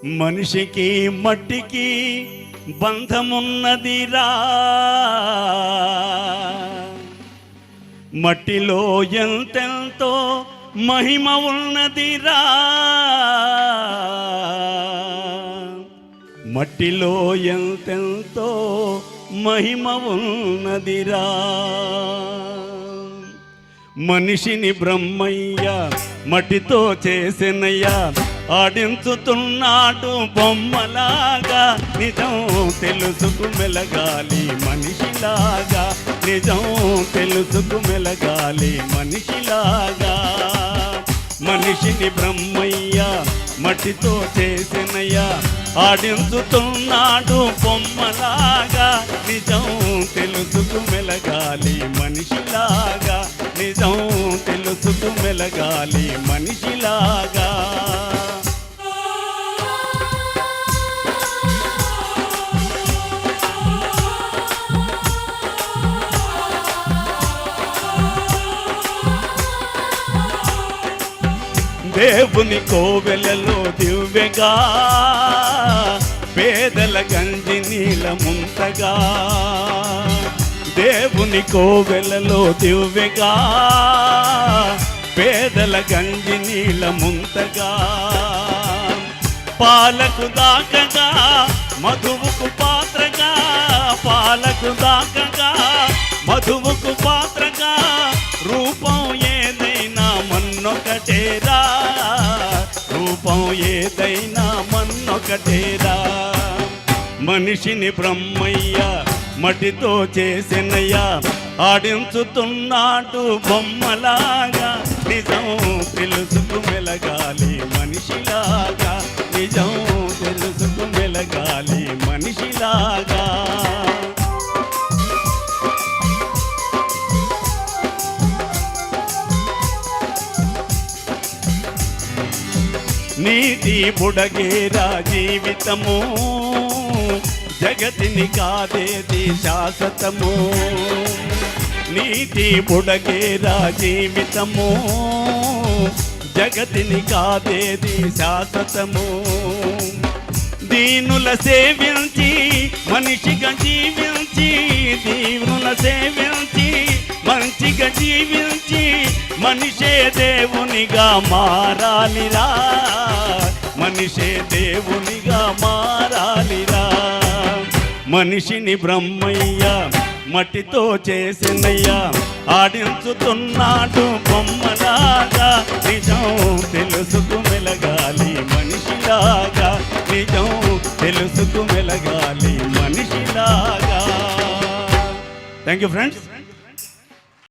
మనిషికి మట్టికి బంధమున్నదిరా, మట్టిలో ఎంతెంతో మహిమ ఉన్నదిరా, మట్టిలో ఎంతెంతో మహిమ ఉన్నదిరా. మనిషిని బ్రహ్మయ్య మట్టితో చేసినయ్యా, ఆడించుతున్నాడు బొమ్మలాగా. నిజం తెలుసుకు మెలగాలి మనిషిలాగా, నిజం తెలుసుకు మెలగాలి మనిషిలాగా. మనిషిని బ్రహ్మయ్య మట్టితో చేసినయ్యా, ఆడించుతున్నాడు బొమ్మలాగా. నిజం తెలుసుకు మెలగాలి మనిషిలాగా, నిజం తెలుసుకు మెలగాలి మనిషిలాగా. దేవుని కోవెలలో దివ్యగా, పేదల గంజి నీల ముంతగా. దేవుని కోవెలలో దివ్యగా, పేదల గంజి నీల ముంతగా. పాలకు దాకగా మధువుకు పాత్రగా, పాలకు దాకగా మధువుకు పాత్రగా. రూపం ఏదైనా మన్నొకటేరా, రూపం ఏదైనా మన్నొకటేరా. మనిషిని బ్రహ్మయ్య మట్టితో చేసినయ్యా, ఆడించుతున్నాడు బొమ్మలాగా. నిజం తెలుసుకు మెలగాలి మనిషిలాగా, నిజం తెలుసుకు మెలగాలి మనిషిలాగా. నీతి బుడగేరా జీవితము, జగతిని కాదేది శాశ్వతము. నీతి బుడగేరా జీవితము, జగతిని కాదేది శాశ్వతము. దీనుల సేవించి మనిషిగా జీవించి, దీనుల సేవించి మంచిగా జీవించి, మనిషే దేవునిగా మారాలిరా, మనిషే దేవునిగా మారాలిరా. మనిషిని బ్రహ్మయ్య మట్టితో చేసినయ్యా, ఆడించుతున్నాడు బొమ్మలాగా. నిజం తెలుసుకు మెలగాలి మనిషిలాగా, నిజం తెలుసుకు మెలగాలి మనిషిలాగా. Thank you friends.